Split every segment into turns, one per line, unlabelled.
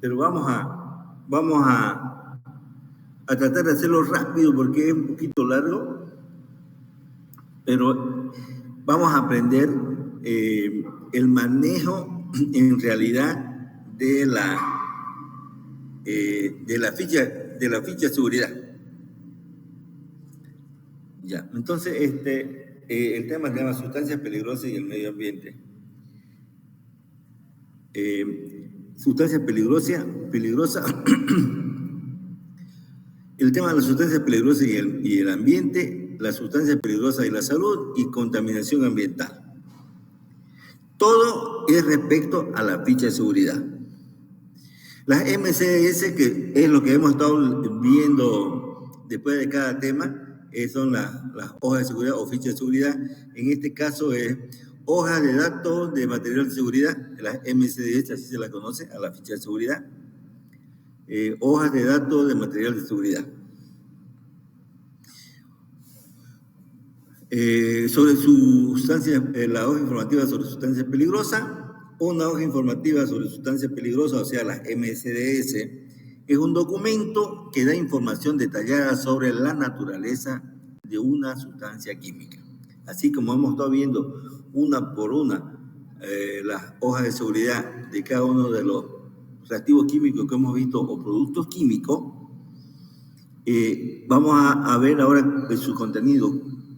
pero vamos a tratar de hacerlo rápido porque es un poquito largo, pero vamos a aprender el manejo en realidad de la ficha de seguridad. Ya, entonces el tema se llama sustancias peligrosas y el medio ambiente. Sustancias peligrosas, el tema de las sustancias peligrosas y el ambiente, las sustancias peligrosas y la salud y contaminación ambiental. Todo es respecto a la ficha de seguridad. Las MCDS, que es lo que hemos estado viendo después de cada tema, son las hojas de seguridad o fichas de seguridad. En este caso es hojas de datos de material de seguridad, las MCDS, así se la conoce, a la ficha de seguridad. Hojas de datos de material de seguridad. Sobre sustancias, la hoja informativa sobre sustancias peligrosas, una hoja informativa sobre sustancias peligrosas, o sea, las MSDS, es un documento que da información detallada sobre la naturaleza de una sustancia química. Así como hemos estado viendo una por una las hojas de seguridad de cada uno de los reactivos químicos que hemos visto o productos químicos, vamos a ver ahora su contenido,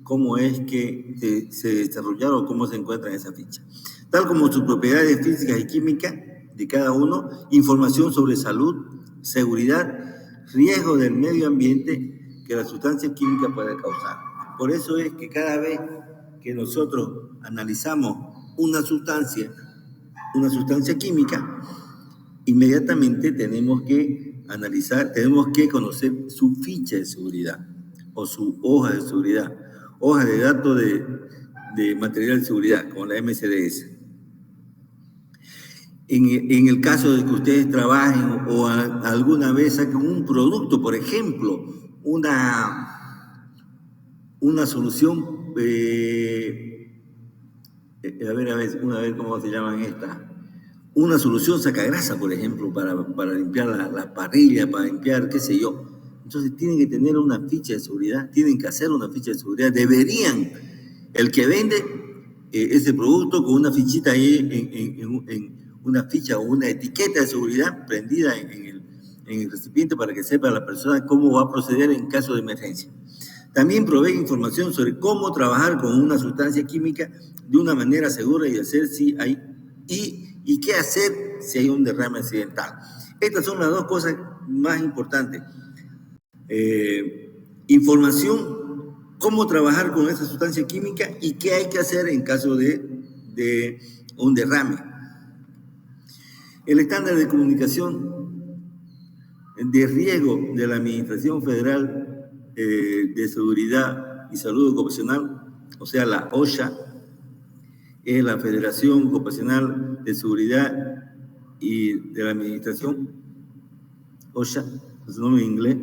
cómo es que se desarrollaron o cómo se encuentran en esa ficha. Tal como sus propiedades físicas y químicas de cada uno, información sobre salud, seguridad, riesgo del medio ambiente que la sustancia química puede causar. Por eso es que cada vez que nosotros analizamos una sustancia química, inmediatamente tenemos que analizar, tenemos que conocer su ficha de seguridad o su hoja de seguridad, hoja de datos de material de seguridad, como la MCDS. En el caso de que ustedes trabajen o alguna vez saquen un producto, por ejemplo, una solución, una vez, ¿cómo se llaman estas? Una solución sacagrasa, por ejemplo, para limpiar la parrilla, para limpiar, qué sé yo. Entonces tienen que tener una ficha de seguridad, tienen que hacer una ficha de seguridad. Deberían, el que vende ese producto con una fichita ahí, en una ficha o una etiqueta de seguridad prendida en el recipiente para que sepa la persona cómo va a proceder en caso de emergencia. También provee información sobre cómo trabajar con una sustancia química de una manera segura y hacer y qué hacer si hay un derrame accidental. Estas son las dos cosas más importantes. Información, cómo trabajar con esa sustancia química y qué hay que hacer en caso de un derrame. El estándar de comunicación de riesgo de la Administración Federal de Seguridad y Salud Ocupacional, o sea, la OSHA, es la Federación Ocupacional de Seguridad y de la Administración, OSHA, es su nombre en inglés,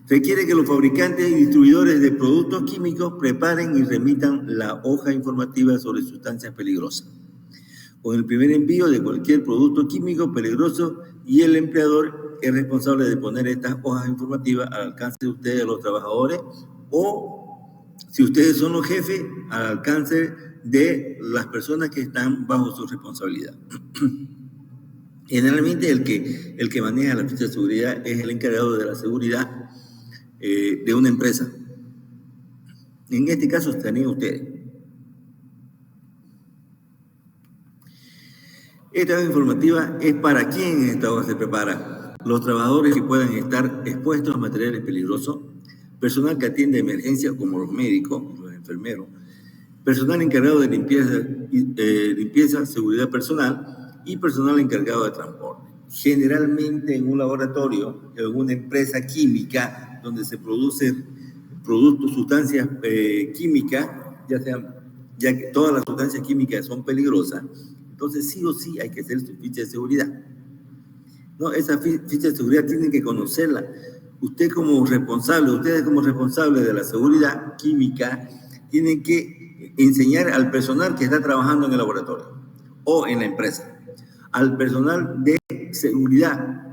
requiere que los fabricantes y distribuidores de productos químicos preparen y remitan la hoja informativa sobre sustancias peligrosas con el primer envío de cualquier producto químico peligroso, y el empleador es responsable de poner estas hojas informativas al alcance de ustedes, los trabajadores, o si ustedes son los jefes, al alcance de las personas que están bajo su responsabilidad. Generalmente el que maneja la ficha de seguridad es el encargado de la seguridad de una empresa. En este caso estarían ustedes. Esta hoja informativa es para quién esta hoja se prepara. Los trabajadores que puedan estar expuestos a materiales peligrosos, personal que atiende emergencias como los médicos, los enfermeros, personal encargado de limpieza, seguridad personal y personal encargado de transporte. Generalmente en un laboratorio, en alguna empresa química donde se producen productos, sustancias químicas, ya que todas las sustancias químicas son peligrosas, entonces sí o sí hay que hacer su ficha de seguridad. No, esa ficha de seguridad tienen que conocerla. Ustedes como responsables de la seguridad química, tienen que enseñar al personal que está trabajando en el laboratorio o en la empresa, al personal de seguridad.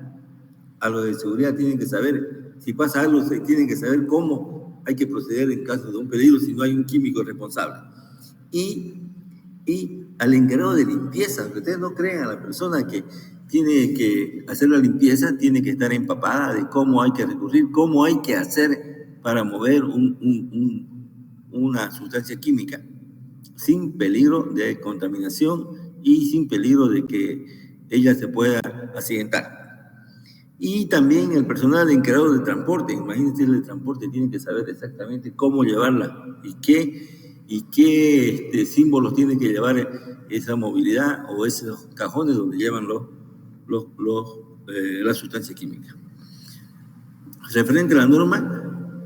A los de seguridad tienen que saber, si pasa algo, se tienen que saber cómo hay que proceder en caso de un peligro si no hay un químico responsable. Y al encargado de limpieza, que ustedes no crean, a la persona que tiene que hacer la limpieza tiene que estar empapada de cómo hay que recurrir, cómo hay que hacer para mover una sustancia química sin peligro de contaminación y sin peligro de que ella se pueda accidentar. Y también el personal encargado de transporte, imagínense, el de transporte tiene que saber exactamente cómo llevarla y qué símbolos tiene que llevar esa movilidad o esos cajones donde llevan la sustancia química. Referente a la norma,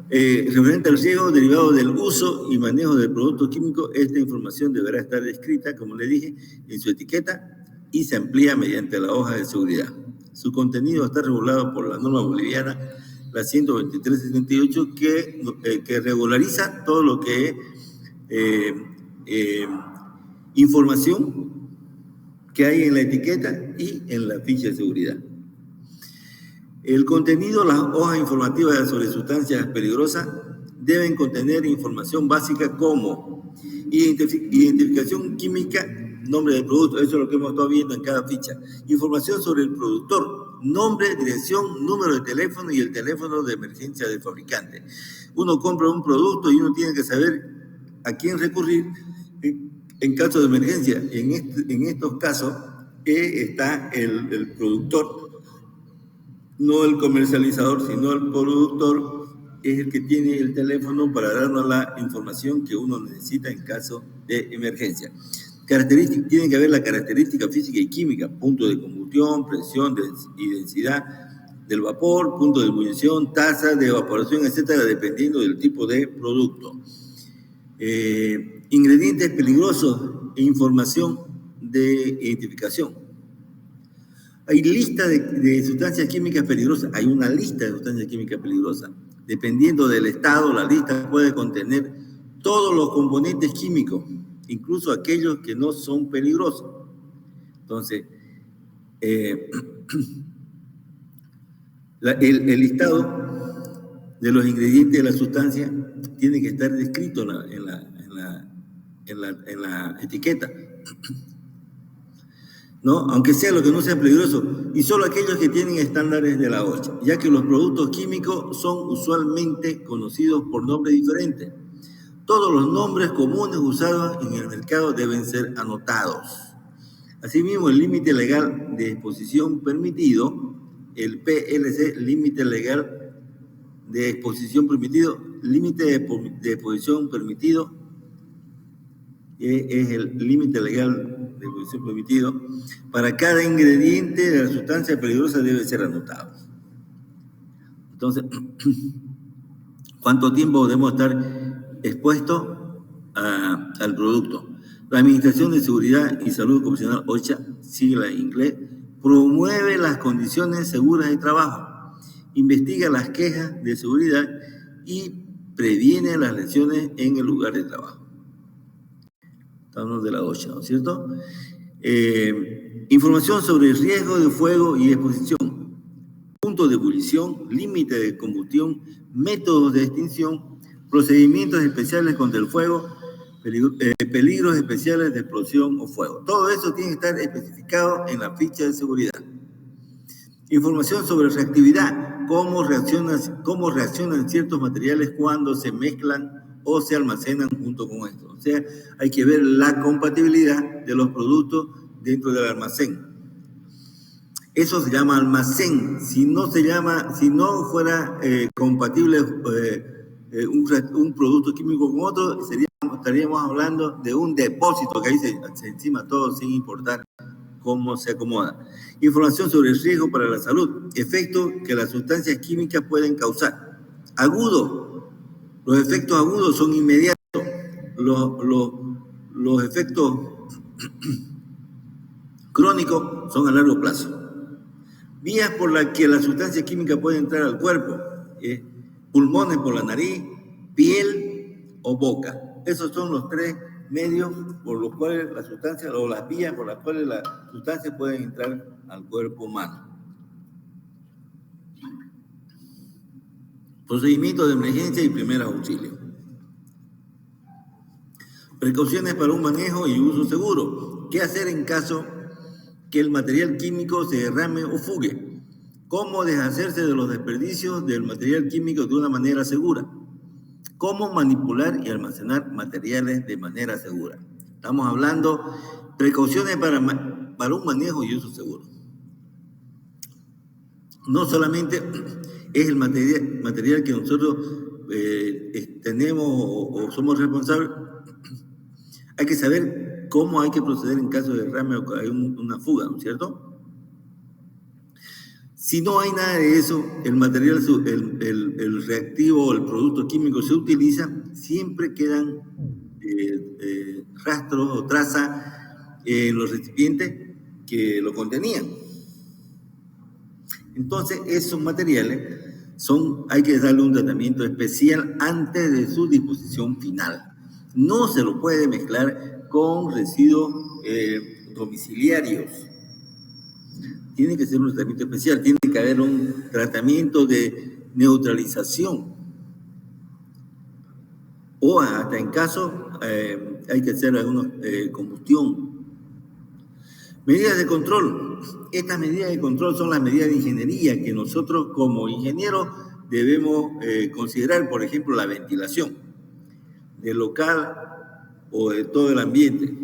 referente al riesgo derivado del uso y manejo del producto químico, esta información deberá estar descrita, como le dije, en su etiqueta y se amplía mediante la hoja de seguridad. Su contenido está regulado por la norma boliviana, la 123.78, que regulariza todo lo que es información que hay en la etiqueta y en la ficha de seguridad. El contenido, las hojas informativas sobre sustancias peligrosas deben contener información básica como identificación química, nombre del producto, eso es lo que hemos estado viendo en cada ficha. Información sobre el productor, nombre, dirección, número de teléfono y el teléfono de emergencia del fabricante. Uno compra un producto y uno tiene que saber a quién recurrir en caso de emergencia. En estos casos está el productor, no el comercializador, sino el productor es el que tiene el teléfono para darnos la información que uno necesita en caso de emergencia. Tiene que haber la característica física y química, punto de combustión, presión y densidad del vapor, punto de ebullición, tasa de evaporación, etcétera, dependiendo del tipo de producto. Ingredientes peligrosos e información de identificación. Hay lista de sustancias químicas peligrosas. Hay una lista de sustancias químicas peligrosas. Dependiendo del estado, la lista puede contener todos los componentes químicos, incluso aquellos que no son peligrosos. Entonces, el listado de los ingredientes de la sustancia tiene que estar descrito en la etiqueta, ¿no? Aunque sea lo que no sea peligroso, y solo aquellos que tienen estándares de la OCHA, ya que los productos químicos son usualmente conocidos por nombres diferentes. Todos los nombres comunes usados en el mercado deben ser anotados. Asimismo, el límite legal de exposición permitido, el PLC, límite legal de exposición permitido, límite de exposición permitido, es el límite legal de exposición permitido, para cada ingrediente de la sustancia peligrosa debe ser anotado. Entonces, ¿cuánto tiempo debemos estar expuestos al producto? La Administración de Seguridad y Salud Ocupacional, OCHA, sigla en inglés, promueve las condiciones seguras de trabajo, investiga las quejas de seguridad y previene las lesiones en el lugar de trabajo. Estamos de la OCHA, ¿no es cierto? Información sobre el riesgo de fuego y exposición, punto de ebullición, límite de combustión, métodos de extinción, procedimientos especiales contra el fuego, peligros especiales de explosión o fuego. Todo eso tiene que estar especificado en la ficha de seguridad. Información sobre reactividad, cómo reaccionan ciertos materiales cuando se mezclan o se almacenan junto con esto. O sea, hay que ver la compatibilidad de los productos dentro del almacén. Eso se llama almacén. Si no fuera compatible un producto químico con otro, estaríamos hablando de un depósito que ahí se encima todo sin importar cómo se acomoda. Información sobre el riesgo para la salud, efectos que las sustancias químicas pueden causar. Agudo. Los efectos agudos son inmediatos. Los efectos crónicos son a largo plazo. Vías por las que la sustancia química puede entrar al cuerpo, pulmones por la nariz, piel o boca. Esos son los tres medios por los cuales la sustancia, o las vías por las cuales las sustancias pueden entrar al cuerpo humano. Procedimientos de emergencia y primeros auxilios. Precauciones para un manejo y uso seguro. ¿Qué hacer en caso que el material químico se derrame o fugue? ¿Cómo deshacerse de los desperdicios del material químico de una manera segura? ¿Cómo manipular y almacenar materiales de manera segura? Estamos hablando de precauciones para un manejo y uso seguro. No solamente es el material que nosotros tenemos o somos responsables, hay que saber cómo hay que proceder en caso de derrame o que hay una fuga, ¿no es cierto? Si no hay nada de eso, el material, el reactivo o el producto químico se utiliza, siempre quedan rastros o trazas en los recipientes que lo contenían. Entonces, esos materiales hay que darle un tratamiento especial antes de su disposición final. No se lo puede mezclar con residuos domiciliarios. Tiene que ser un tratamiento especial, tiene que haber un tratamiento de neutralización. O hasta en caso hay que hacer alguna combustión. Medidas de control. Estas medidas de control son las medidas de ingeniería que nosotros como ingenieros debemos considerar, por ejemplo, la ventilación del local o de todo el ambiente.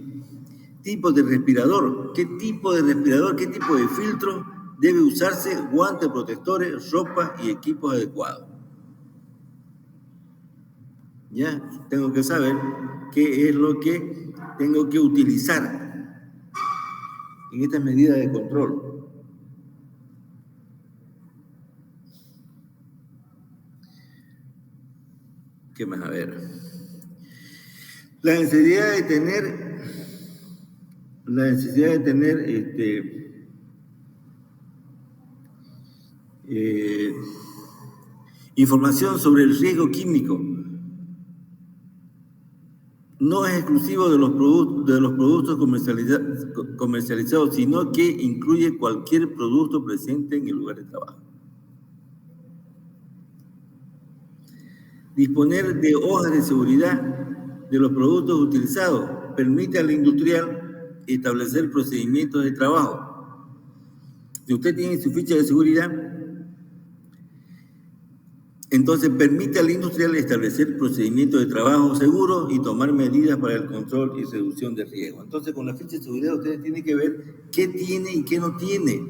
Tipos de respirador. ¿Qué tipo de respirador, qué tipo de filtro debe usarse? Guantes protectores, ropa y equipos adecuados. Ya tengo que saber qué es lo que tengo que utilizar en estas medidas de control. ¿Qué más? A ver. La necesidad de tener información sobre el riesgo químico. No es exclusivo de los productos comercializados, sino que incluye cualquier producto presente en el lugar de trabajo. Disponer de hojas de seguridad de los productos utilizados permite al industrial establecer procedimientos de trabajo. Si usted tiene su ficha de seguridad, entonces permite al industrial establecer procedimientos de trabajo seguros y tomar medidas para el control y reducción de riesgo. Entonces, con la ficha de seguridad ustedes tienen que ver qué tiene y qué no tiene.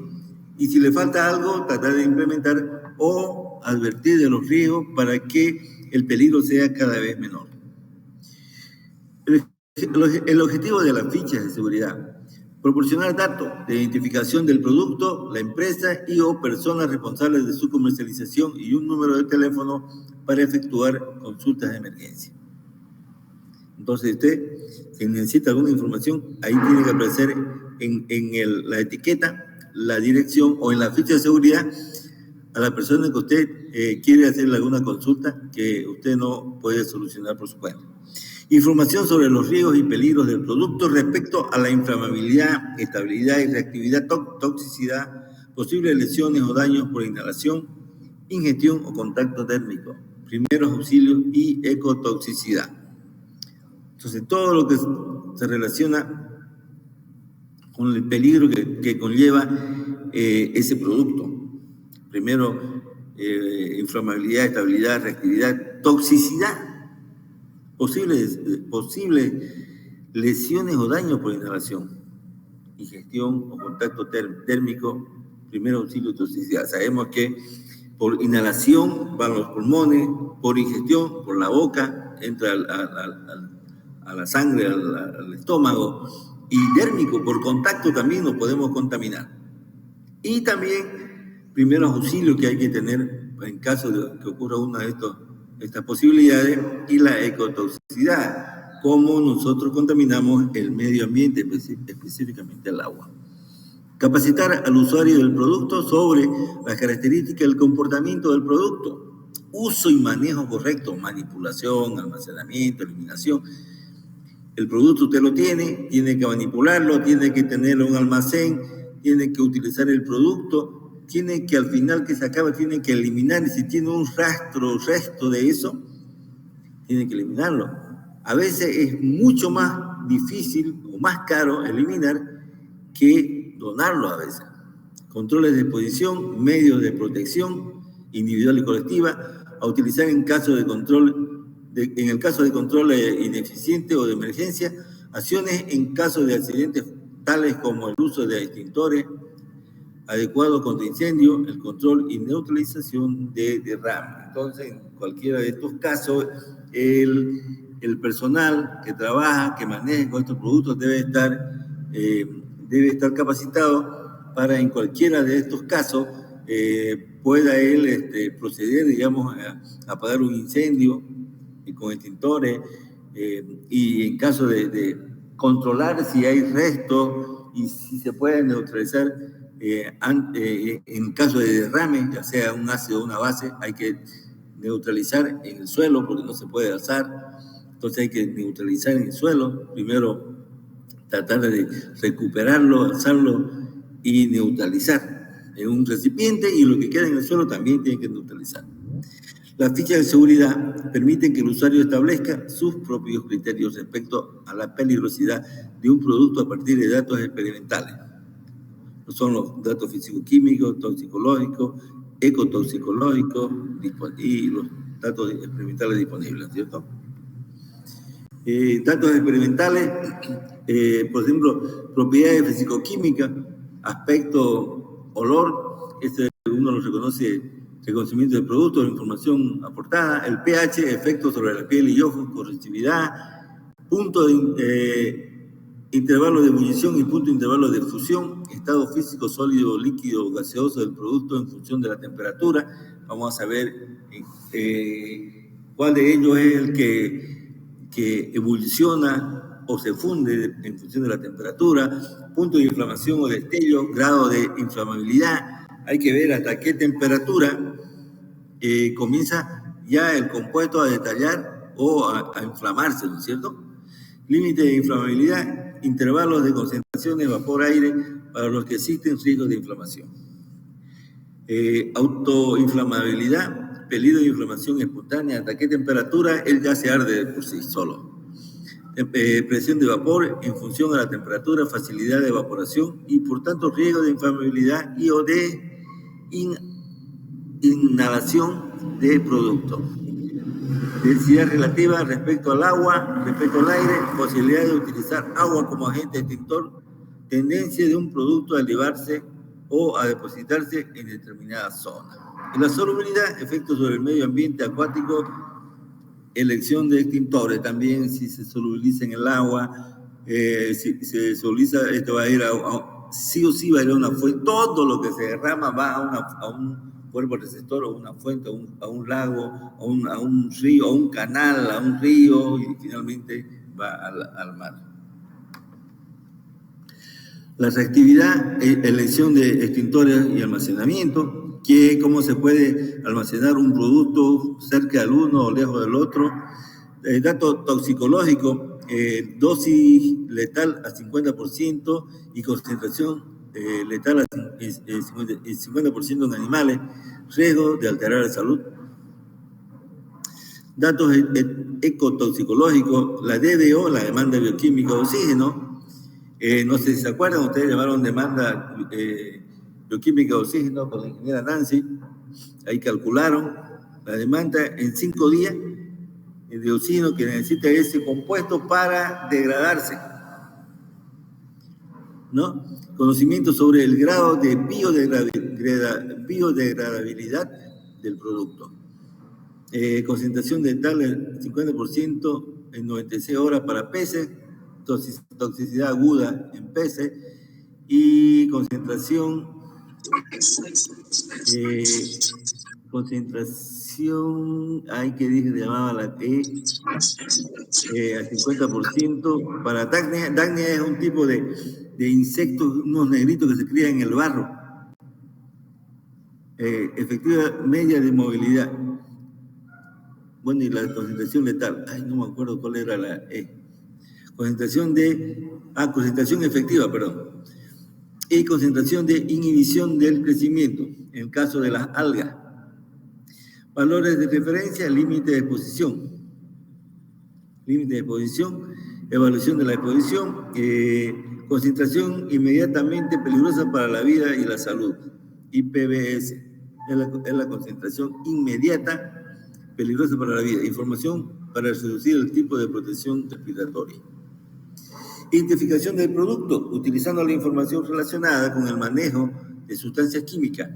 Y si le falta algo, tratar de implementar o advertir de los riesgos para que el peligro sea cada vez menor. El objetivo de las fichas de seguridad: proporcionar datos de identificación del producto, la empresa y o personas responsables de su comercialización y un número de teléfono para efectuar consultas de emergencia. Entonces usted, si necesita alguna información, ahí tiene que aparecer en la etiqueta, la dirección o en la ficha de seguridad a la persona que usted quiere hacerle alguna consulta que usted no puede solucionar por su cuenta. Información sobre los riesgos y peligros del producto respecto a la inflamabilidad, estabilidad y reactividad, toxicidad, posibles lesiones o daños por inhalación, ingestión o contacto térmico, primeros auxilios y ecotoxicidad. Entonces, todo lo que se relaciona con el peligro que conlleva ese producto. Primero, inflamabilidad, estabilidad, reactividad, toxicidad. Posibles lesiones o daños por inhalación, ingestión o contacto térmico, primer auxilio y toxicidad. Sabemos que por inhalación van los pulmones, por ingestión, por la boca, entra a la sangre, al estómago, y térmico, por contacto también nos podemos contaminar. Y también primeros auxilios que hay que tener en caso de que ocurra una de estas posibilidades, y la ecotoxicidad, cómo nosotros contaminamos el medio ambiente, específicamente el agua. Capacitar al usuario del producto sobre las características del comportamiento del producto, uso y manejo correcto, manipulación, almacenamiento, eliminación. El producto usted lo tiene que manipularlo, tiene que tenerlo en un almacén, tiene que utilizar el producto, tiene que al final que se acaba, tiene que eliminar, y si tiene un resto de eso, tiene que eliminarlo. A veces es mucho más difícil o más caro eliminar que donarlo a veces. Controles de exposición, medios de protección individual y colectiva, a utilizar en caso de control, en el caso de control ineficiente o de emergencia, acciones en caso de accidentes tales como el uso de extintores adecuado contra incendio, el control y neutralización de derrame. Entonces, en cualquiera de estos casos, el personal que trabaja, que maneja con estos productos debe estar capacitado para en cualquiera de estos casos pueda él proceder, digamos, a apagar un incendio con extintores y en caso de controlar si hay restos y si se puede neutralizar en caso de derrame, ya sea un ácido o una base, hay que neutralizar en el suelo porque no se puede alzar, entonces hay que neutralizar en el suelo, primero tratar de recuperarlo, alzarlo y neutralizar en un recipiente, y lo que queda en el suelo también tiene que neutralizar. Las fichas de seguridad permiten que el usuario establezca sus propios criterios respecto a la peligrosidad de un producto a partir de datos experimentales. Son los datos físico-químicos, toxicológicos, ecotoxicológicos y los datos experimentales disponibles, ¿cierto? Datos experimentales, por ejemplo, propiedades físico-químicas, aspecto, olor, uno lo reconoce, reconocimiento del producto, la información aportada, el pH, efectos sobre la piel y ojos, correctividad, punto de intervalo de ebullición y punto de intervalo de fusión, estado físico, sólido, líquido, gaseoso del producto en función de la temperatura. Vamos a saber cuál de ellos es el que evoluciona o se funde en función de la temperatura, punto de inflamación o destello, grado de inflamabilidad. Hay que ver hasta qué temperatura comienza ya el compuesto a detallar o a inflamarse, ¿no es cierto? Límite de inflamabilidad, intervalos de concentración de vapor-aire para los que existen riesgos de inflamación. Autoinflamabilidad, peligro de inflamación espontánea, hasta qué temperatura el gas se arde por sí solo. Presión de vapor en función a la temperatura, facilidad de evaporación y por tanto riesgo de inflamabilidad y o de inhalación de producto. Densidad relativa respecto al agua, respecto al aire, posibilidad de utilizar agua como agente extintor, tendencia de un producto a elevarse o a depositarse en determinada zona. En la solubilidad, efectos sobre el medio ambiente acuático, elección de extintores, también si se solubiliza en el agua, si se solubiliza, esto va a ir sí o sí va a ir a una fuente, todo lo que se derrama va a un cuerpo receptor o una fuente, a un lago, a un río, a un canal, a un río y finalmente va al mar. La reactividad, elección de extintores y almacenamiento, cómo se puede almacenar un producto cerca del uno o lejos del otro. Dato toxicológico, dosis letal a 50% y concentración letal a 50% en animales, riesgo de alterar la salud. Datos ecotoxicológicos, la DBO, la demanda bioquímica de oxígeno. No sé si se acuerdan, ustedes llamaron demanda bioquímica de oxígeno con la ingeniera Nancy. Ahí calcularon la demanda en 5 días de oxígeno que necesita ese compuesto para degradarse, ¿no? Conocimiento sobre el grado de biodegradabilidad del producto. Concentración de tal el 50% en 96 horas para peces, toxicidad aguda en peces y concentración hay que dije llamaba la al 50% para Dacnia. Dacnia es un tipo de insectos, unos negritos que se crían en el barro. Efectiva media de movilidad. Bueno, y la concentración letal. Ay, no me acuerdo cuál era la E. concentración efectiva, perdón, y concentración de inhibición del crecimiento, en el caso de las algas. Valores de referencia, límite de exposición. Límite de exposición, evaluación de la exposición, concentración inmediatamente peligrosa para la vida y la salud. IPBS es la concentración inmediata peligrosa para la vida. Información para reducir el tipo de protección respiratoria. Identificación del producto, utilizando la información relacionada con el manejo de sustancias químicas,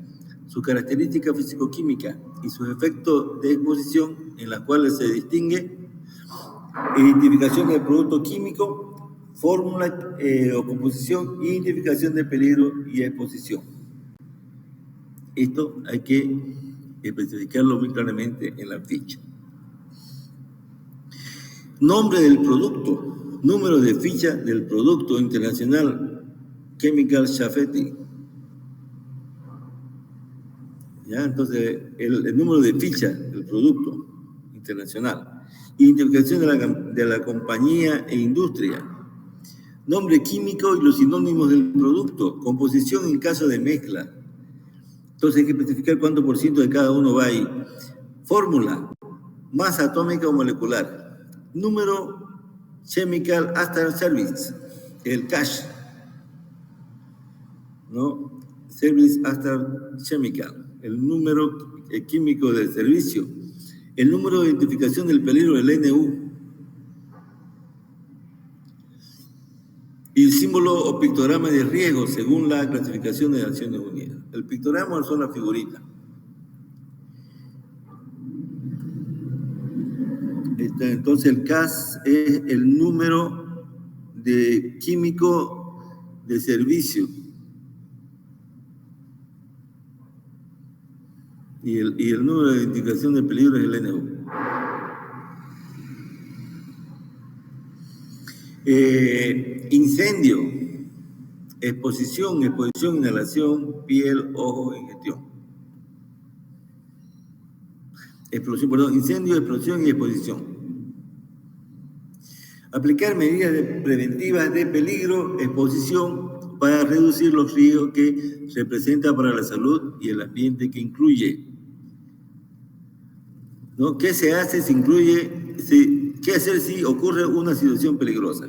sus características físico-químicas y sus efectos de exposición, en las cuales se distingue identificación del producto químico, fórmula o composición, identificación de peligro y exposición. Esto hay que especificarlo muy claramente en la ficha. Nombre del producto, número de ficha del producto internacional Chemical Safety. ¿Ya? Entonces, el número de ficha del producto internacional. Identificación de la compañía e industria. Nombre químico y los sinónimos del producto. Composición en caso de mezcla. Entonces hay que especificar cuánto por ciento de cada uno va ahí. Fórmula. Masa atómica o molecular. Número Chemical After Service. El CASH. ¿No? Service After Chemical. El número químico del servicio. El número de identificación del peligro del NU. Y el símbolo o pictograma de riesgo según la clasificación de Naciones Unidas. El pictograma son las figuritas. Entonces el CAS es el número de químico de servicio. Y el número de identificación de peligro es el NU. Incendio, exposición, inhalación, piel, ojo, ingestión. Incendio, explosión y exposición. Aplicar medidas preventivas de peligro, exposición, para reducir los riesgos que representa para la salud y el ambiente que incluye. ¿No? ¿Qué se hace si qué hacer si ocurre una situación peligrosa?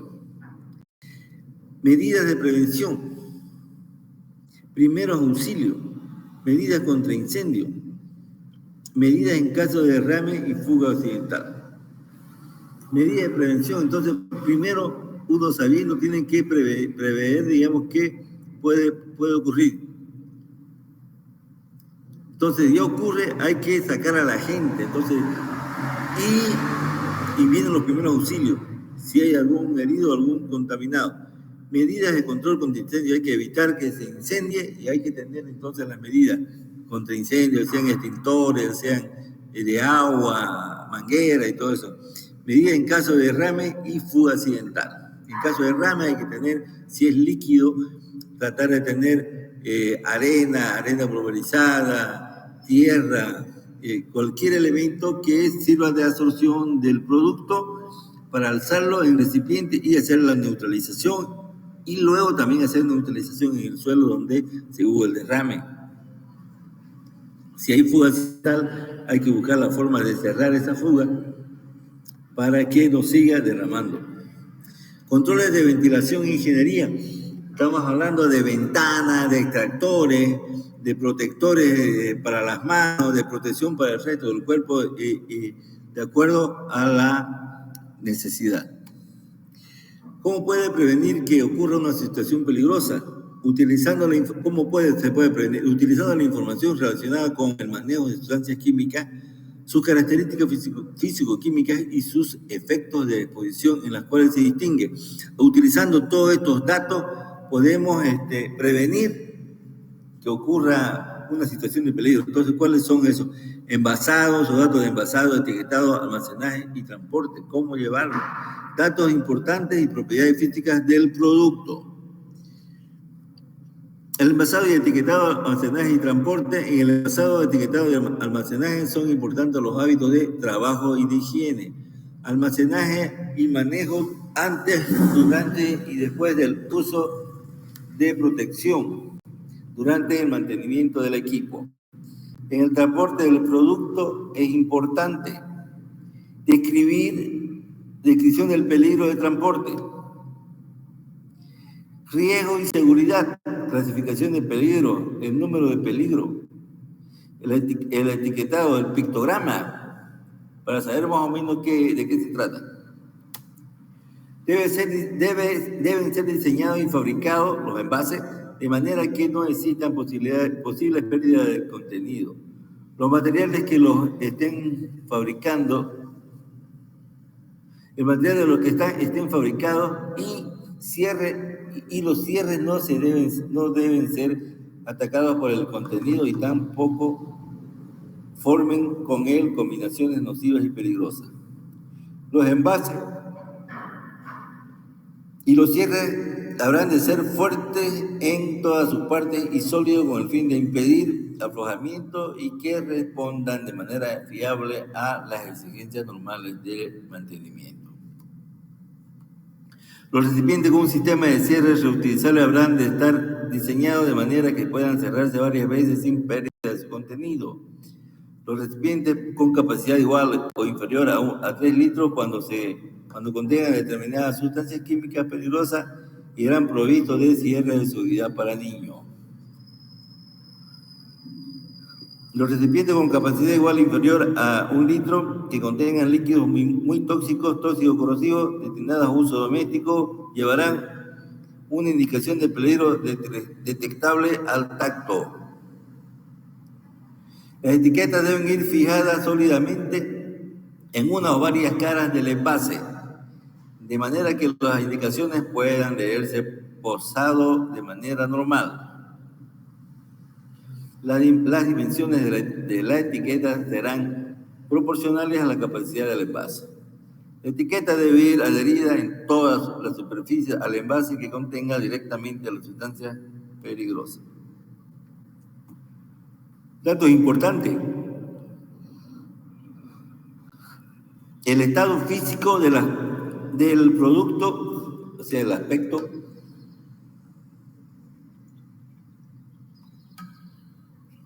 Medidas de prevención, primeros auxilios, medidas contra incendio, medidas en caso de derrame y fuga accidental. Medidas de prevención, entonces primero uno sabiendo tiene que prever, digamos, qué puede ocurrir. Entonces ya ocurre, hay que sacar a la gente, entonces, y vienen los primeros auxilios, si hay algún herido, algún contaminado. Medidas de control contra incendio, hay que evitar que se incendie y hay que tener entonces las medidas contra incendios, sean extintores, sean de agua, manguera y todo eso. Medidas en caso de derrame y fuga accidental. En caso de derrame hay que tener, si es líquido, tratar de tener arena pulverizada, tierra, cualquier elemento que sirva de absorción del producto para alzarlo en recipiente y hacer la neutralización y luego también hacer neutralización en el suelo donde se hubo el derrame. Si hay fuga accidental, hay que buscar la forma de cerrar esa fuga para que no siga derramando. Controles de ventilación e ingeniería. Estamos hablando de ventanas, de extractores, de protectores para las manos, de protección para el resto del cuerpo, de acuerdo a la necesidad. ¿Cómo puede prevenir que ocurra una situación peligrosa? Se puede prevenir? Utilizando la información relacionada con el manejo de sustancias químicas, sus características físico-químicas y sus efectos de exposición en las cuales se distingue. Utilizando todos estos datos podemos prevenir que ocurra una situación de peligro. Entonces, ¿cuáles son esos? Envasados o datos de envasado, etiquetado, almacenaje y transporte. ¿Cómo llevarlo? Datos importantes y propiedades físicas del producto. El envasado y etiquetado, almacenaje y transporte. En el envasado, etiquetado y almacenaje son importantes los hábitos de trabajo y de higiene. Almacenaje y manejo antes, durante y después del uso de protección, durante el mantenimiento del equipo. En el transporte del producto es importante descripción del peligro de transporte, riesgo y seguridad, clasificación de peligro, el número de peligro, el etiquetado, el pictograma, para saber más o menos de qué se trata. Deben ser diseñados y fabricados los envases de manera que no existan posibles pérdidas de contenido. Los materiales que los estén fabricando, el material de los que estén fabricados y los cierres no deben ser atacados por el contenido y tampoco formen con él combinaciones nocivas y peligrosas. Los envases y los cierres habrán de ser fuertes en todas sus partes y sólidos con el fin de impedir aflojamiento y que respondan de manera fiable a las exigencias normales de mantenimiento. Los recipientes con un sistema de cierre reutilizable habrán de estar diseñados de manera que puedan cerrarse varias veces sin pérdida de su contenido. Los recipientes con capacidad igual o inferior a 3 litros cuando contengan determinadas sustancias químicas peligrosas irán provistos de cierre de seguridad para niños. Los recipientes con capacidad igual o inferior a 1 litro que contengan líquidos muy tóxicos, tóxicos corrosivos, destinados a uso doméstico, llevarán una indicación de peligro detectable al tacto. Las etiquetas deben ir fijadas sólidamente en una o varias caras del envase, de manera que las indicaciones puedan leerse posado de manera normal. Las dimensiones de la etiqueta serán proporcionales a la capacidad del envase. La etiqueta debe ir adherida en todas las superficies al envase que contenga directamente las sustancias peligrosas. Dato importante: el estado físico del producto, o sea, el aspecto,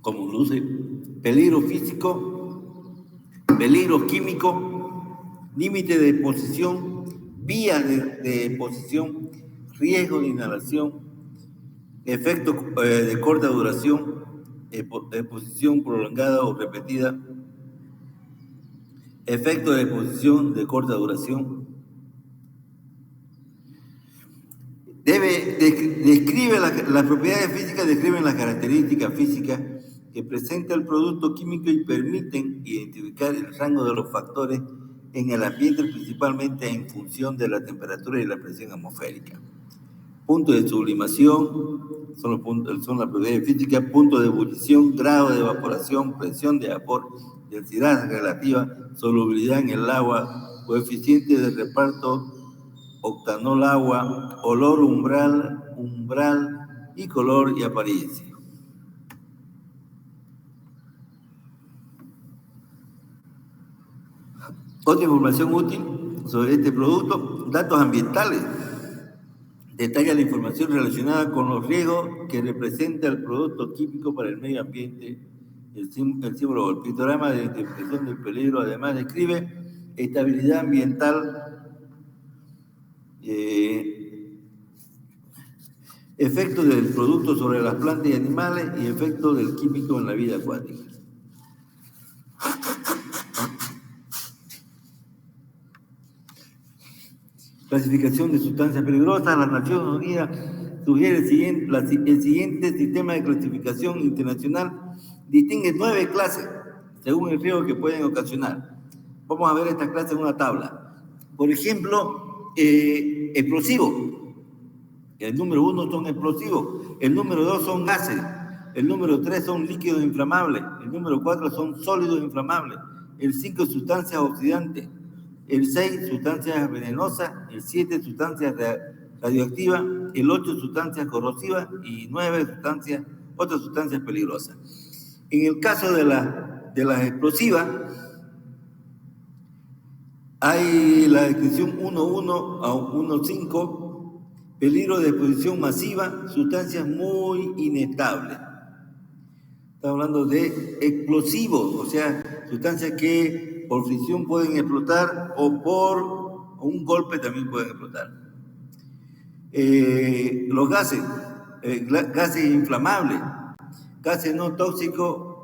como luce, peligro físico, peligro químico, límite de exposición, vía de exposición, riesgo de inhalación, efecto de corta duración, exposición prolongada o repetida, efecto de exposición de corta duración. Describe las propiedades físicas, describen las características físicas que presenta el producto químico y permiten identificar el rango de los factores en el ambiente, principalmente en función de la temperatura y la presión atmosférica. Punto de sublimación son las propiedades físicas, punto de ebullición, grado de evaporación, presión de vapor, densidad relativa, solubilidad en el agua, coeficiente de reparto, octanol agua, olor umbral y color y apariencia. Otra información útil sobre este producto: datos ambientales. Detalla la información relacionada con los riesgos que representa el producto químico para el medio ambiente. El símbolo o el pictograma de identificación del peligro además describe estabilidad ambiental, efectos del producto sobre las plantas y animales y efectos del químico en la vida acuática. Clasificación de sustancias peligrosas. Las Naciones Unidas sugiere el siguiente sistema de clasificación internacional. Distingue 9 clases según el riesgo que pueden ocasionar. Vamos a ver estas clases en una tabla. Por ejemplo, explosivos. El número 1 son explosivos. El número 2 son gases. El número 3 son líquidos inflamables. El número 4 son sólidos inflamables. El 5, sustancias oxidantes. El 6, sustancias venenosas. El 7, sustancias radioactivas. El 8, sustancias corrosivas. Y 9, otras sustancias peligrosas. En el caso de las explosivas, Hay la descripción 1.1 a 1.5, peligro de exposición masiva, sustancias muy inestables. Estamos hablando de explosivos, o sea, sustancias que por fricción pueden explotar o por un golpe también pueden explotar. Los gases, gases inflamables, gases no tóxicos,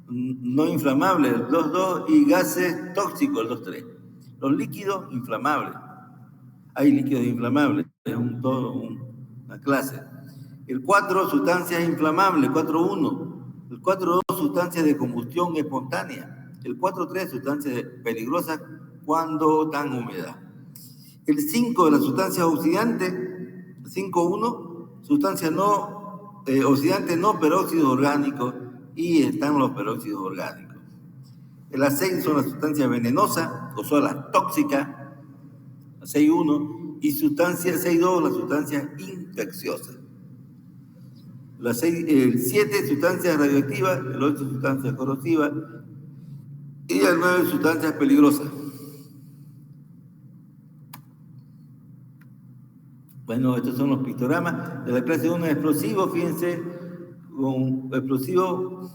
no inflamables, el 2.2, y gases tóxicos, el 2.3. Los líquidos inflamables. Hay líquidos inflamables, es una clase. El 4, sustancias inflamables, 4.1. El 4.2, sustancias de combustión espontánea. El 4.3, sustancias peligrosas cuando dan humedad. El 5 de las sustancias oxidantes, 5.1, sustancias no oxidantes no peróxidos orgánicos, y están los peróxidos orgánicos. El 6 son las sustancias venenosas, o son las tóxicas, 6.1, y sustancias 6.2, las sustancias infecciosas. El 7, sustancias radioactivas, el 8, sustancias corrosivas, y el 9, sustancias peligrosas. Bueno, estos son los pictogramas de la clase 1 de explosivo. Fíjense, con explosivo.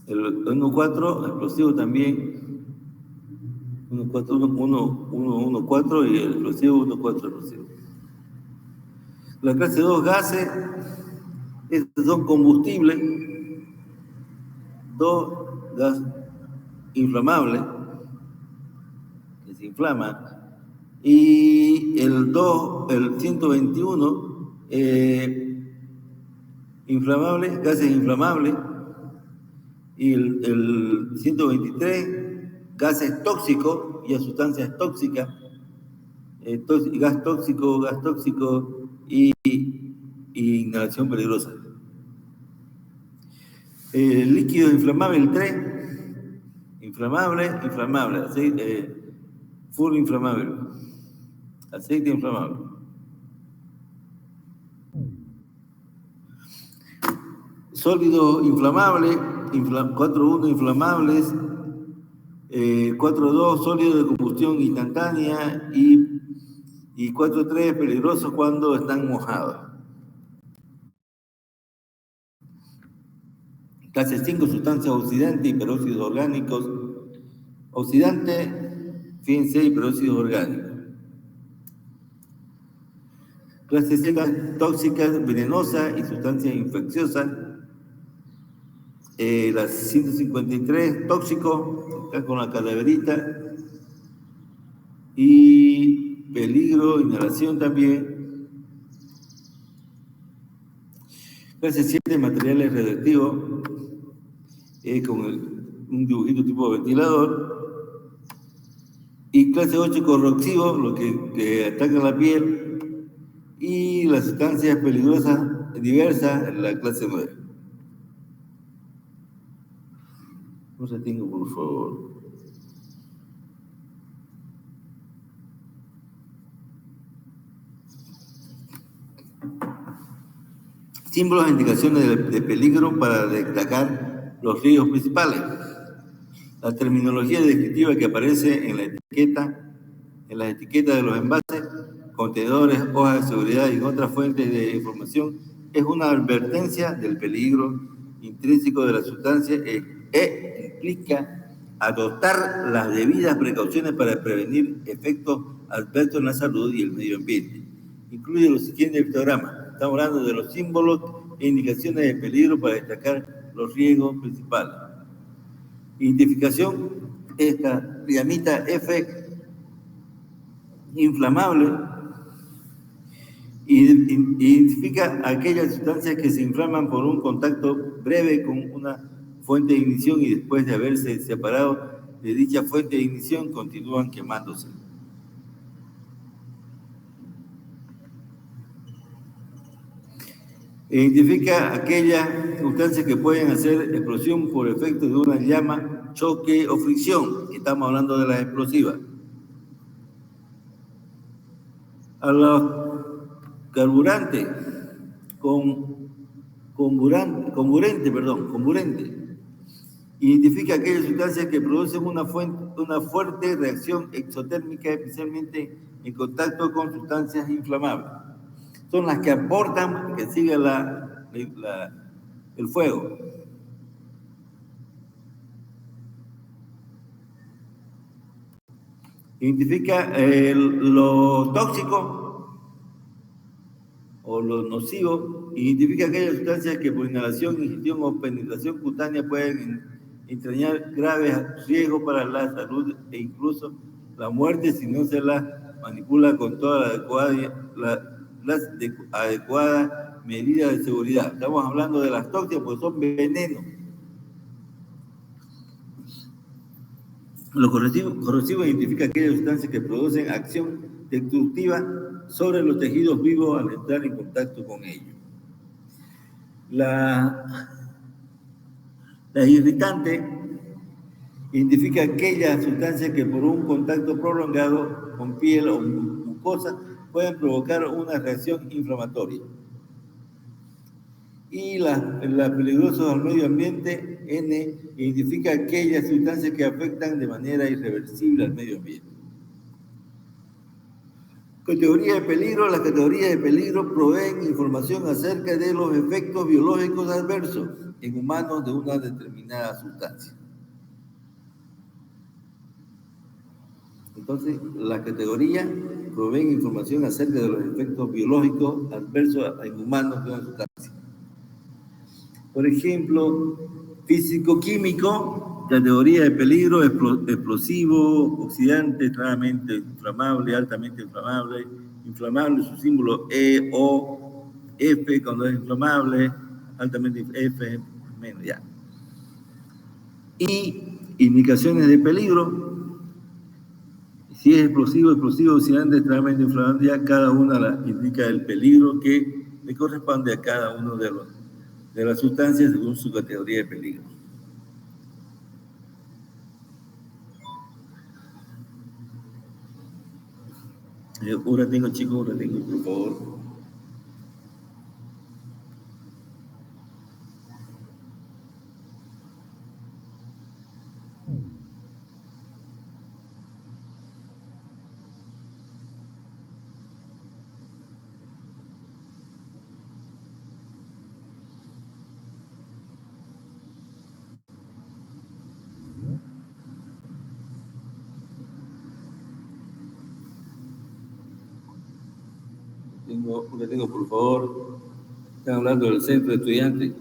El 1.4, explosivo también. 1.4 y el explosivo 1.4 explosivo. La clase 2, gases. Estos son combustibles. 2, gas inflamable, que se inflama. Y el 2, el 121, inflamable, gases inflamables. Y el 123, gases tóxicos y sustancias tóxicas, gas tóxico y inhalación peligrosa. El líquido inflamable, el 3, inflamable, aceite, full inflamable, aceite inflamable. Sólido inflamable, 4.1, inflamables, 4.2, sólido de combustión instantánea, y 4.3, peligrosos cuando están mojados. Clase 5, sustancias oxidantes y peróxidos orgánicos. Oxidante, fíjense, y peróxidos orgánicos. Clase 6, tóxicas, venenosas y sustancias infecciosas. Las 153, tóxico, acá con la calaverita, y peligro, inhalación también. Clase 7, materiales radioactivos, con un dibujito tipo ventilador. Y clase 8, corrosivo, lo que ataca la piel. Y las sustancias peligrosas diversas, en la clase 9. No se tenga, por favor. Símbolos e indicaciones de peligro para destacar los riesgos principales. La terminología descriptiva que aparece en la etiqueta, en las etiquetas de los envases, contenedores, hojas de seguridad y otras fuentes de información, es una advertencia del peligro intrínseco de la sustancia e implica adoptar las debidas precauciones para prevenir efectos adversos en la salud y el medio ambiente. Incluye los siguientes pictogramas. Estamos hablando de los símbolos e indicaciones de peligro para destacar los riesgos principales. Identificación, esta diamita F inflamable identifica aquellas sustancias que se inflaman por un contacto breve con una fuente de ignición y después de haberse separado de dicha fuente de ignición continúan quemándose. Identifica aquellas sustancias que pueden hacer explosión por efecto de una llama, choque o fricción. Estamos hablando de las explosivas. A los carburantes con comburente. Identifica aquellas sustancias que producen una fuerte reacción exotérmica, especialmente en contacto con sustancias inflamables. Son las que aportan que siga el fuego. Identifica lo tóxico o lo nocivo. Identifica aquellas sustancias que por inhalación, ingestión o penetración cutánea pueden entrañar graves riesgos para la salud e incluso la muerte si no se las manipula con todas las adecuadas medidas de seguridad. Estamos hablando de las tóxicas porque son venenos. Lo corrosivo identifica aquellas sustancias que producen acción destructiva sobre los tejidos vivos al entrar en contacto con ellos. La irritante identifica aquellas sustancias que por un contacto prolongado con piel o mucosa pueden provocar una reacción inflamatoria. Y las peligrosas al medio ambiente, N, identifica aquellas sustancias que afectan de manera irreversible al medio ambiente. Categoría de peligro. Las categorías de peligro proveen información acerca de los efectos biológicos adversos en humanos de una determinada sustancia. Entonces, las categorías proveen información acerca de los efectos biológicos adversos en humanos de una sustancia. Por ejemplo, físico-químico, categoría de peligro, explosivo, oxidante, extremadamente inflamable, altamente inflamable, su símbolo E, O, F cuando es inflamable, altamente F, menos ya. Y indicaciones de peligro, si es explosivo, oxidante, extremadamente inflamable, ya cada una indica el peligro que le corresponde a cada uno de las sustancias según su categoría de peligro. Ahora tengo, chicos, por favor. Tengo, por favor. Están hablando del centro de estudiantes.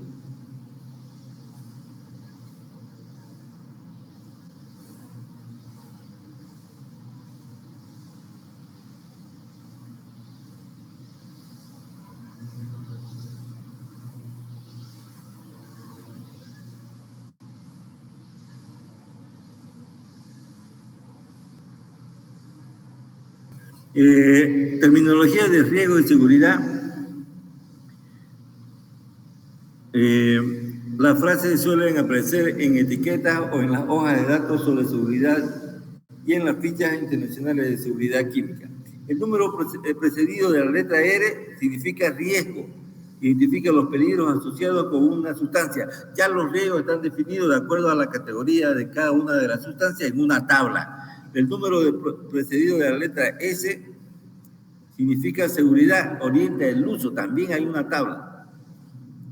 Terminología de riesgo y seguridad. Las frases suelen aparecer en etiquetas o en las hojas de datos sobre seguridad y en las fichas internacionales de seguridad química. El número precedido de la letra R significa riesgo, identifica los peligros asociados con una sustancia. Ya los riesgos están definidos de acuerdo a la categoría de cada una de las sustancias en una tabla. El número precedido de la letra S significa seguridad, orienta el uso, también hay una tabla.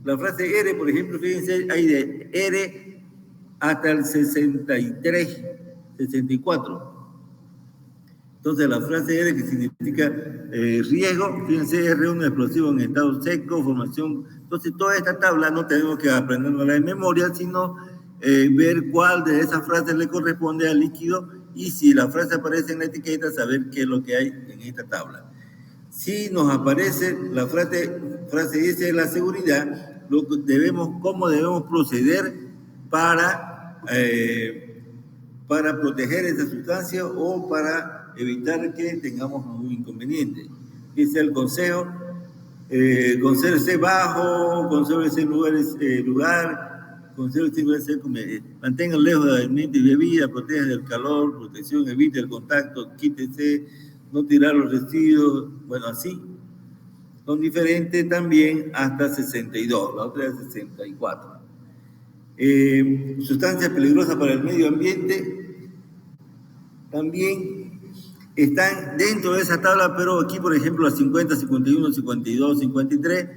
La frase R, por ejemplo, fíjense, hay de R hasta el 63, 64. Entonces, la frase R, que significa riesgo, fíjense, R1 explosivo en estado seco, formación. Entonces, toda esta tabla no tenemos que aprenderla de memoria, sino ver cuál de esas frases le corresponde al líquido y si la frase aparece en la etiqueta, saber qué es lo que hay en esta tabla. Si nos aparece la frase dice de la seguridad, cómo debemos proceder para proteger esa sustancia o para evitar que tengamos un inconveniente. Dice el consejo, consérvese bajo, consérvese en lugar, consérvese mantengan lejos de alimentos y bebidas, proteja del calor, protección, evite el contacto, quítese, no tirar los residuos, bueno, así. Son diferentes también hasta 62, la otra es 64. Sustancias peligrosas para el medio ambiente también están dentro de esa tabla, pero aquí, por ejemplo, las 50, 51, 52, 53,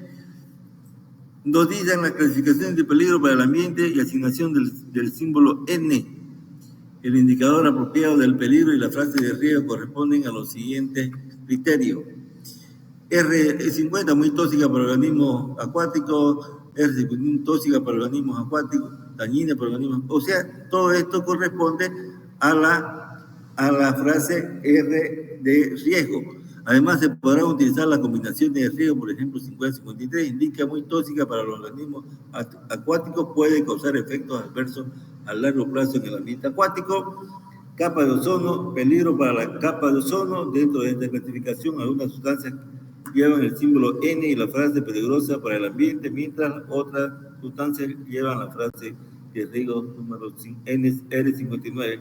nos dicen las clasificaciones de peligro para el ambiente y asignación del símbolo N. El indicador apropiado del peligro y la frase de riesgo corresponden a los siguientes criterios. R50, muy tóxica para organismos acuáticos, R51, tóxica para organismos acuáticos, dañina para organismos... O sea, todo esto corresponde a la frase R de riesgo. Además, se podrán utilizar las combinaciones de riesgo, por ejemplo, 50-53, indica muy tóxica para los organismos acuáticos, puede causar efectos adversos a largo plazo en el ambiente acuático. Capa de ozono, peligro para la capa de ozono. Dentro de esta clasificación, algunas sustancias llevan el símbolo N y la frase peligrosa para el ambiente, mientras otras sustancias llevan la frase de riesgo número R59.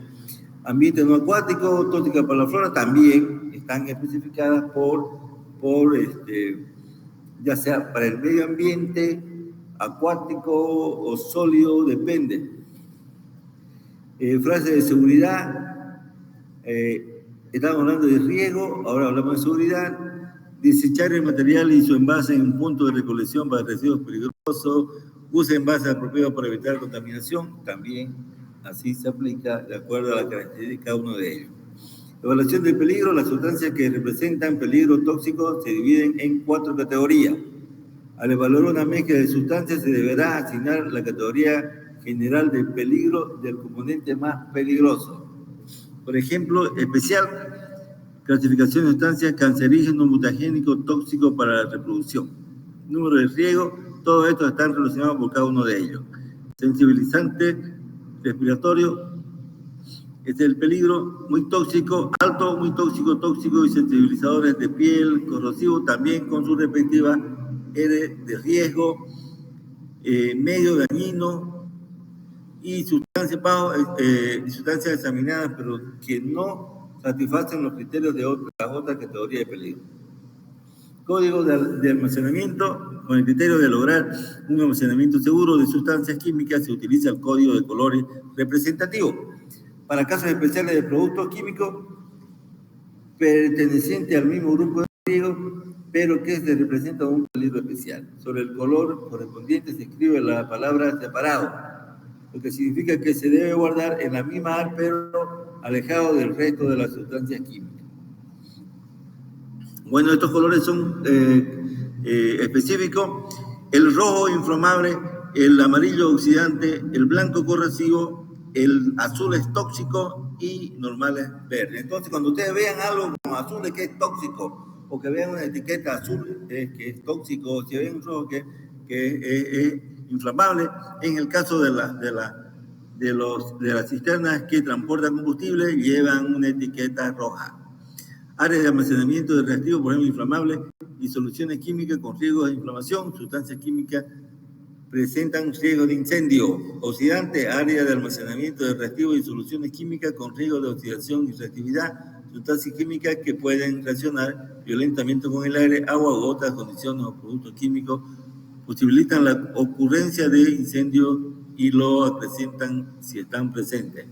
Ambiente no acuático, tóxica para la flora, también están especificadas ya sea para el medio ambiente, acuático o sólido, depende. Frase de seguridad, estamos hablando de riesgo, ahora hablamos de seguridad. Desechar el material y su envase en un punto de recolección para residuos peligrosos, use envase apropiado para evitar contaminación, también así se aplica de acuerdo a la característica de cada uno de ellos. Evaluación del peligro, las sustancias que representan peligro tóxico se dividen en 4 categorías. Al evaluar una mezcla de sustancias se deberá asignar la categoría general de peligro del componente más peligroso. Por ejemplo, especial, clasificación de sustancias cancerígeno, mutagénico, tóxico para la reproducción. Número de riesgo, todo esto está relacionado por cada uno de ellos. Sensibilizante, respiratorio, es el peligro muy tóxico, alto, muy tóxico, tóxico y sensibilizadores de piel, corrosivo, también con su respectiva R de riesgo, medio dañino y sustancias examinadas, pero que no satisfacen los criterios de la otra categoría de peligro. Código de almacenamiento, con el criterio de lograr un almacenamiento seguro de sustancias químicas, se utiliza el código de colores representativo. Para casos especiales de productos químicos pertenecientes al mismo grupo de riesgo, pero que se representa un peligro especial. Sobre el color correspondiente se escribe la palabra separado, lo que significa que se debe guardar en la misma AR, pero alejado del resto de las sustancias químicas. Bueno, estos colores son específicos. El rojo inflamable, el amarillo oxidante, el blanco corrosivo, el azul es tóxico y normal es verde. Entonces, cuando ustedes vean algo como azul es que es tóxico, o que vean una etiqueta azul que es tóxico, o si ven un rojo que es inflamable, en el caso de las cisternas que transportan combustible, llevan una etiqueta roja. Áreas de almacenamiento de reactivos, por ejemplo, inflamables y soluciones químicas con riesgo de inflamación, sustancias químicas presentan riesgo de incendio. Oxidante, área de almacenamiento de reactivos y soluciones químicas con riesgo de oxidación y reactividad, sustancias químicas que pueden reaccionar violentamente con el aire, agua u otras condiciones o productos químicos, posibilitan la ocurrencia de incendios y lo acrecentan si están presentes.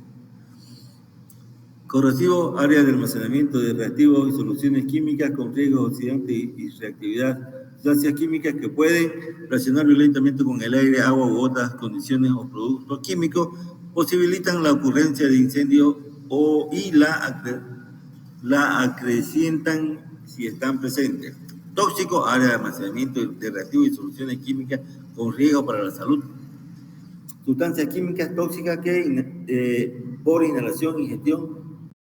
Corrosivo, área de almacenamiento de reactivos y soluciones químicas con riesgos oxidantes y reactividad, sustancias químicas que pueden reaccionar violentamente con el aire, agua u otras condiciones o productos químicos, posibilitan la ocurrencia de incendios y la acrecientan si están presentes. Tóxico, área de almacenamiento de reactivos y soluciones químicas con riesgo para la salud. Sustancias químicas tóxicas que por inhalación, ingestión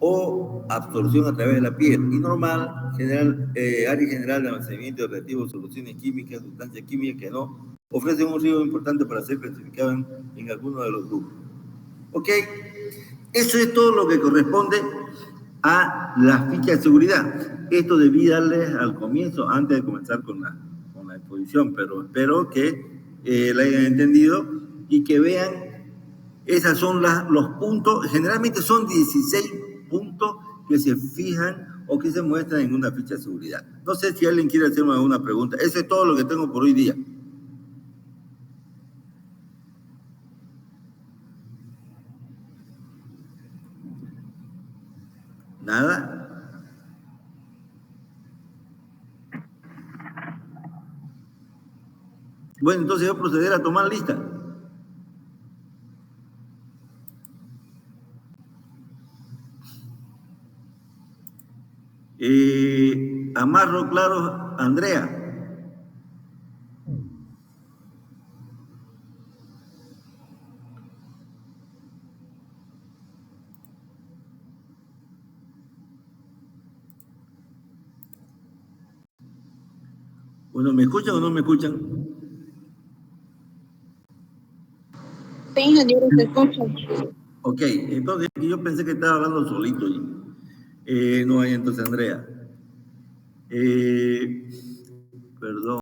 o absorción a través de la piel. Y normal, área general de almacenamiento de reactivos, soluciones químicas, sustancias químicas que no ofrecen un riesgo importante para ser clasificados en alguno de los grupos. ¿Ok? Eso es todo lo que corresponde a la ficha de seguridad. Esto debí darles al comienzo, antes de comenzar con la exposición, pero espero que la hayan entendido y que vean, esos son los puntos, generalmente son 16 puntos que se fijan o que se muestran en una ficha de seguridad. No sé si alguien quiere hacerme alguna pregunta. Eso es todo lo que tengo por hoy día. ¿Nada? Bueno, entonces voy a proceder a tomar lista. Amarro, claro, Andrea. Bueno, ¿me escuchan o no me escuchan?
Sí, ingeniero, se escucha.
Ok, entonces yo pensé que estaba hablando solito. No hay entonces, Andrea. Perdón.